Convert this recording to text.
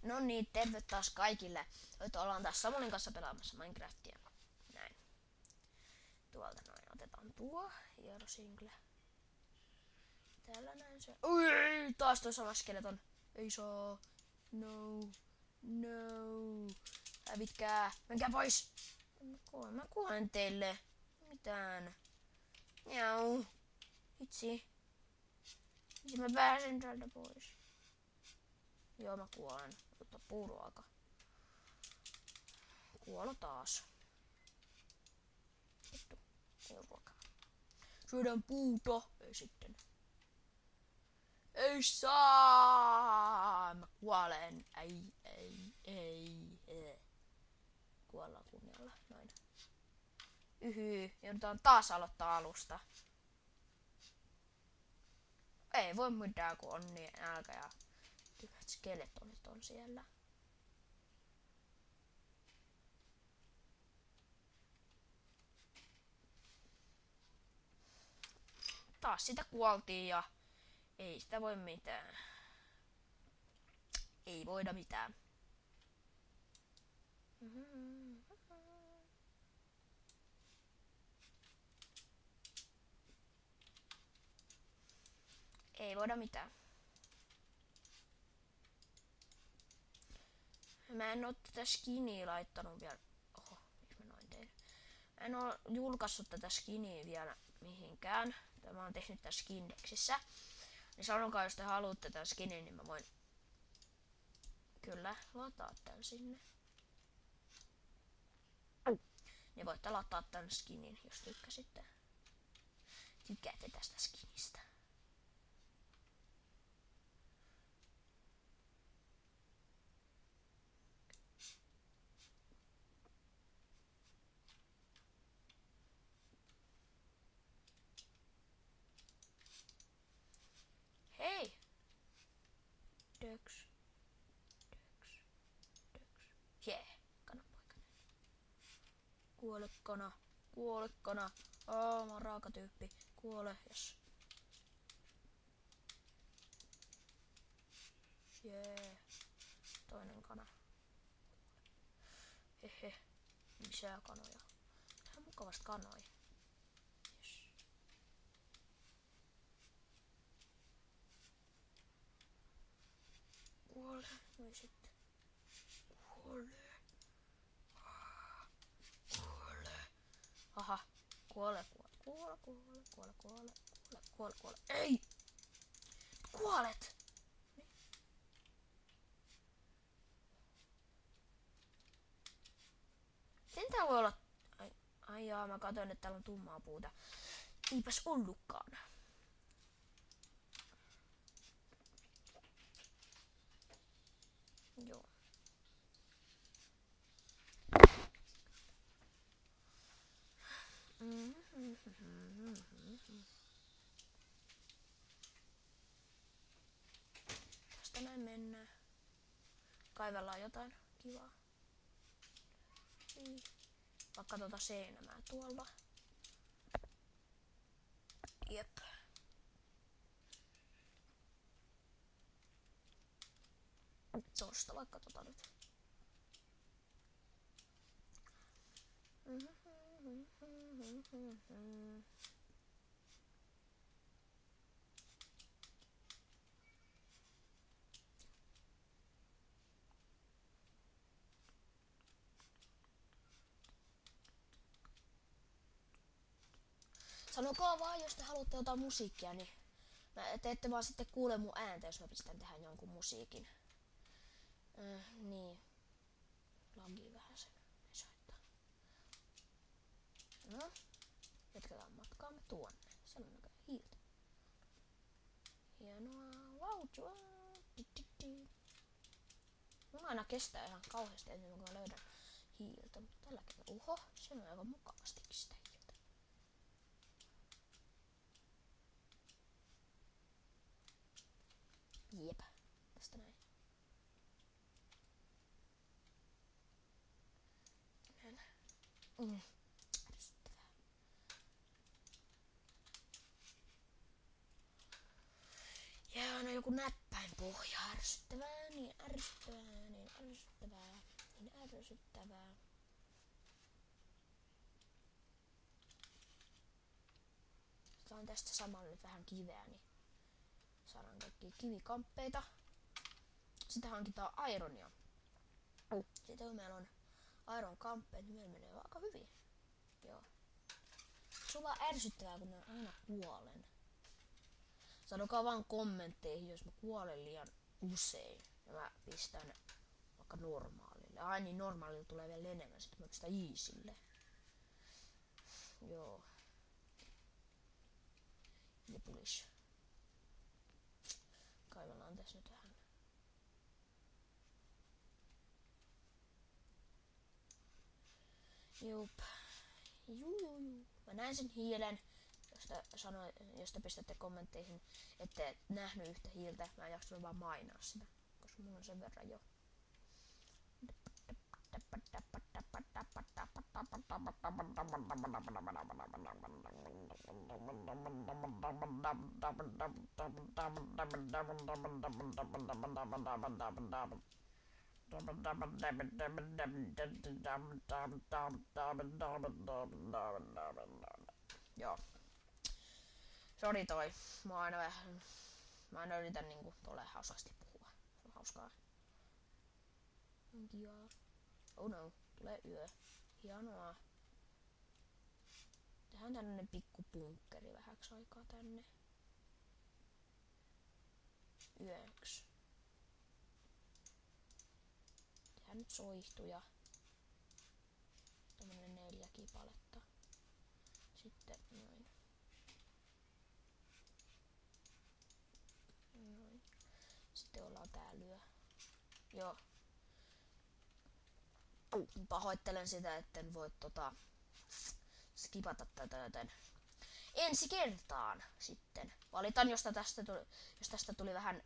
No niin, terve taas kaikille, joita ollaan taas Samulin kanssa pelaamassa Minecraftia. Näin. Tuolta noin otetaan tuo. Hieno single. Täällä näin se. Ui, taas tuo sama skeleton. Ei saa. No. No. Hävitkää. Menkää pois. Mä kuolen teille. Mitään. Miau. Itsi. Itse mä pääsen täältä pois. Joo, mä kuolen. Mutta puuruoka. Kuolo taas. Vittu. Ei ruokaa. Syödään puuta. Ei sitten. Ei saa! Mä kuolen. Ei. Kuollaan kunnialla. Noin. Joudutaan taas aloittaa alusta. Ei voi mitään, kun on niin nälkä ja tyhjät skeletonit on siellä. Taas sitä kuoltiin ja ei sitä voi mitään. Ei voida mitään. Ei voida mitään. Mä en oo tätä skiniä laittanut vielä. Oho, miksi mä noin tein? Mä en oo julkaissut tätä skiniä vielä mihinkään. Mä oon tehnyt tässä Skindexissä. Niin sanokaa, jos te haluatte tämän skinin, niin mä voin kyllä lataa tän sinne. Niin voitte lataa tän skinin, jos tykkäsitte. Tykkäätte tästä skinistä. Hei! Döks. Jee, kanapoikainen. Kuole kana. Mä oon raaka tyyppi. Kuole, jos. Jee. Toinen kana. Hehe. Lisää kanoja. Ihan mukavasti kanoi. Yes. Kuole. Noi sitten. Kuole. Aha. Kuole. Ei! Kuolet! Miten tää voi olla? Ai jaa, mä katsoin, että täällä on tummaa puuta. Eipäs ollutkaan. Joo. Tästä näin mennään. Kaivellaan jotain kivaa. Vaikka tuota seinämää tuolla. Jep. Tosta vaikka tota nyt. Sanokaa vaan, jos te haluatte jotain musiikkia, niin te ette vaan sitten kuule mun ääntä, jos mä pistän tähän jonkun musiikin. Niin. Lagii vähän sen. Ei soittaa. No. Jatketaan matkaamme tuonne. Siellä on näköjään hiiltä. Hienoa. Vautjua. Mun aina kestää ihan kauheasti ennen kuin mä löydän hiiltä. Mutta tällä kertaa, se on aivan mukavasti sitä hiiltä. Jep. Tästä näin. Jää aina joku näppäin pohja ärsyttävää, niin ärsyttävää, niin ärsyttävää, niin ärsyttävää. Saan tästä samalla nyt vähän kiveä, niin saadaan kaikkia kivikamppeita. Sitten hankitaan ironia. Sitten kun meillä on iron kamppeet, niin meillä menee aika hyvin. Joo. Se on vaan ärsyttävää, kun mä aina kuolen. Sanokaa vaan kommentteihin, jos mä kuolen liian usein. Ja mä pistän vaikka normaalille. Ai niin, normaalille tulee vielä enemmän, sitten mä pistän easylle. Joo. Jepulis. Kaivellaan tässä nyt vähän. Jup. Juu. Mä näin sen hiilen, josta pistätte kommentteihin, ette nähnyt yhtä hiiltä. Mä en jaksanut vaan mainaa sitä, koska mulla on sen verran jo. Joo. Sori toi. Mä aina yritän niinku tolle hauskasti puhua. Se on hauskaa. Oh no, tulee yö. Hienoa. Tehdään tämmönen pikku bunkkeri vähäksi aikaa tänne. Yöksi. Tehdään nyt soihtuja. Tämmönen 4 kipaletta. Sitten noin. Noin. Sitten ollaan täällä yö. Joo. Pahoittelen sitä, etten voi skipata tätä, joten ensi kertaan sitten. Valitan, jos tästä tuli vähän